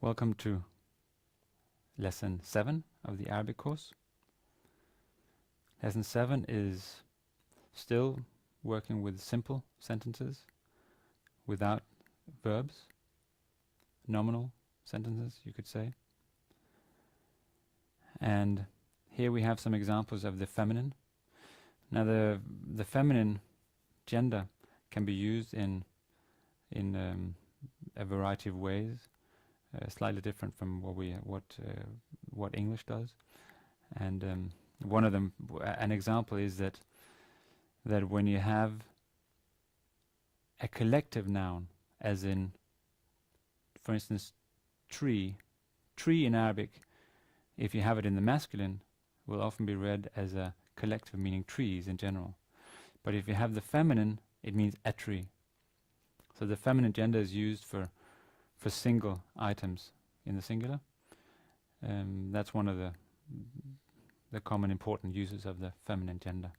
Welcome to Lesson 7 of the Arabic course. Lesson 7 is still working with simple sentences without verbs, nominal sentences, you could say. And here we have some examples of the feminine. Now the feminine gender can be used in a variety of ways. Slightly different from what English does, and one of them, an example is that when you have a collective noun, as in, for instance, tree in Arabic, if you have it in the masculine, will often be read as a collective, meaning trees in general. But if you have the feminine, it means a tree. So the feminine gender is used for single items in the singular. That's one of the common important uses of the feminine gender,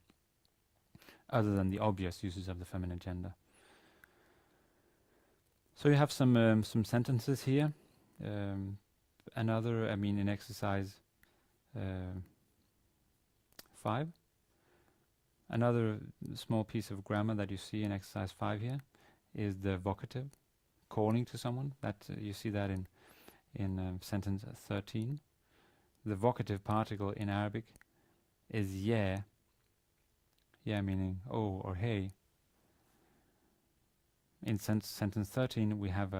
other than the obvious uses of the feminine gender. So you have some sentences here. In exercise 5. Another small piece of grammar that you see in exercise 5 here is the vocative, calling to someone. That you see that in sentence 13. The vocative particle in Arabic is yeah. Yeah meaning oh or hey. In sentence 13 we have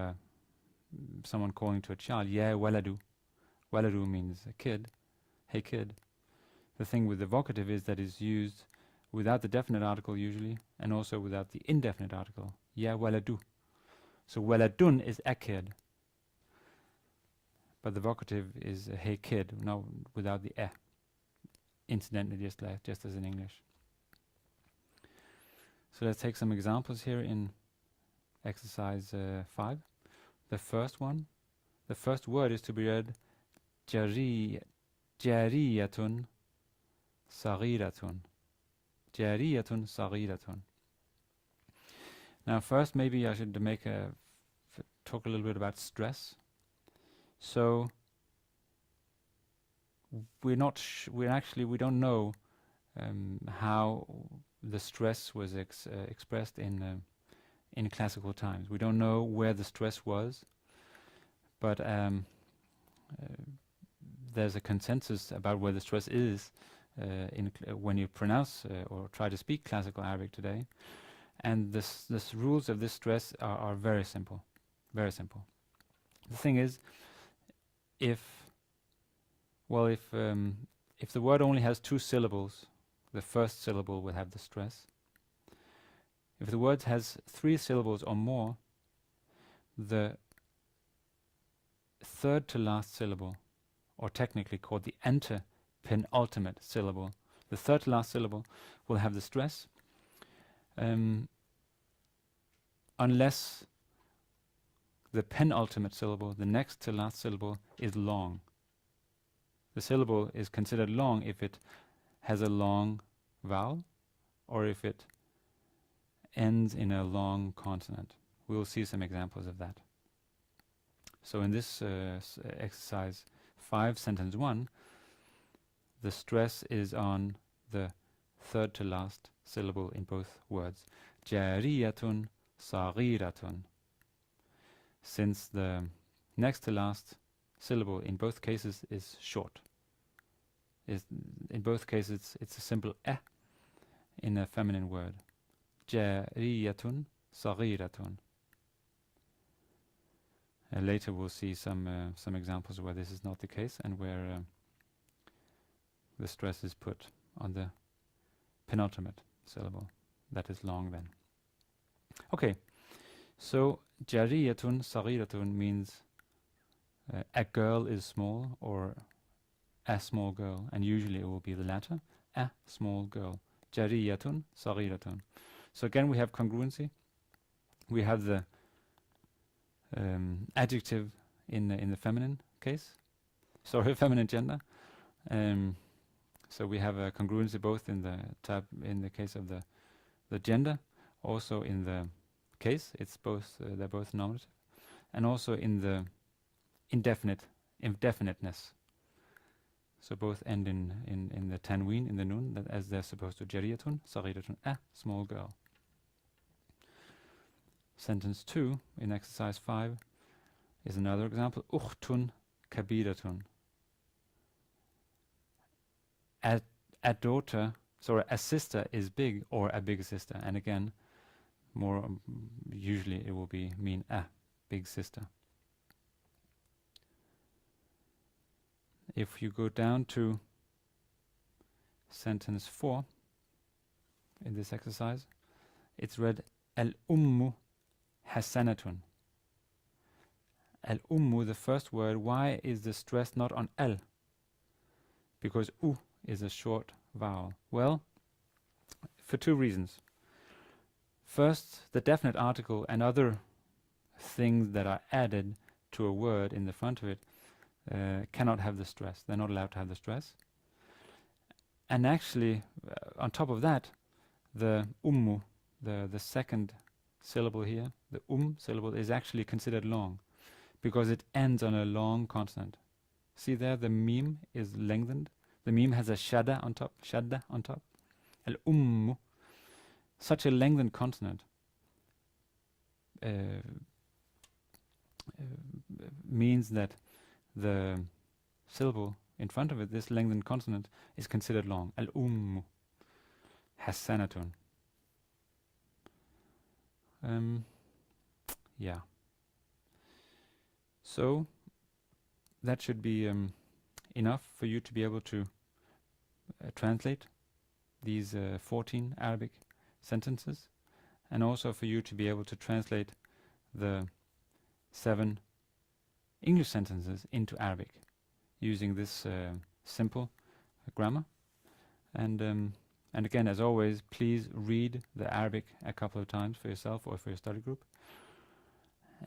someone calling to a child, yeah waladu. Waladu means a kid. Hey kid. The thing with the vocative is that it's used without the definite article usually, and also without the indefinite article, yeah waladu. So waladun is a kid, but the vocative is hey kid, no, without the e. Incidentally, just as in English. So let's take some examples here in exercise 5. The first one, the first word is to be read jariyatun saghiratun. Jariyatun saghiratun. Now first maybe I should talk a little bit about stress. So we don't know how the stress was expressed in classical times. We don't know where the stress was, but there's a consensus about where the stress is when you pronounce or try to speak classical Arabic today. And the rules of this stress are very simple, very simple. The thing is, if the word only has 2 syllables, the first syllable will have the stress. If the word has 3 syllables or more, the third to last syllable, or technically called the antepenultimate syllable, the third to last syllable will have the stress. Unless the penultimate syllable, the next to last syllable, is long. The syllable is considered long if it has a long vowel or if it ends in a long consonant. We will see some examples of that. So in this exercise 5, sentence 1, the stress is on the third to last syllable in both words. Jariyatun saghiratun. Since the next to last syllable in both cases is short. In both cases it's a simple eh in a feminine word. Jariyatun saghiratun. Later we'll see some examples where this is not the case and where the stress is put on the penultimate syllable. That is long then. Okay, so jariyatun saghiratun means a girl is small or a small girl, and usually it will be the latter, a small girl. Jariyatun saghiratun. So again we have congruency. We have the adjective in the feminine case, feminine gender. So we have a congruency both in the case of the gender, also in the case it's both they're both nominative, and also in the indefiniteness. So both end in the tanween, in the nun, that as they're supposed to. Jariyatun, saghiratun, a small girl. Sentence 2 in exercise 5 is another example. Ukhtun kabiratun. A daughter, sorry, a sister is big, or a big sister. And again, more usually it will mean a big sister. If you go down to sentence 4 in this exercise, it's read al-ummu hasanatun. Al-ummu, the first word, why is the stress not on al? Because u is a short vowel. Well, for two reasons. First, the definite article and other things that are added to a word in the front of it cannot have the stress. They're not allowed to have the stress. And actually, on top of that, the ummu, the second syllable here, the syllable, is actually considered long because it ends on a long consonant. See there, the meme is lengthened. The meme has a shadda on top. Al-ummu, such a lengthened consonant, means that the syllable in front of it, this lengthened consonant, is considered long. Al-ummu hasanatun. Yeah. So that should be enough for you to be able to translate these 14 Arabic sentences, and also for you to be able to translate the 7 English sentences into Arabic using this simple grammar. And again, as always, please read the Arabic a couple of times for yourself or for your study group.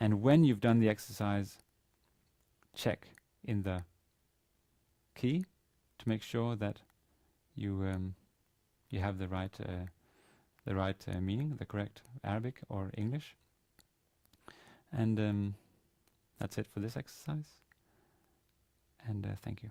And when you've done the exercise, check in the key to make sure that you have the right meaning, the correct Arabic or English. And that's it for this exercise. And thank you.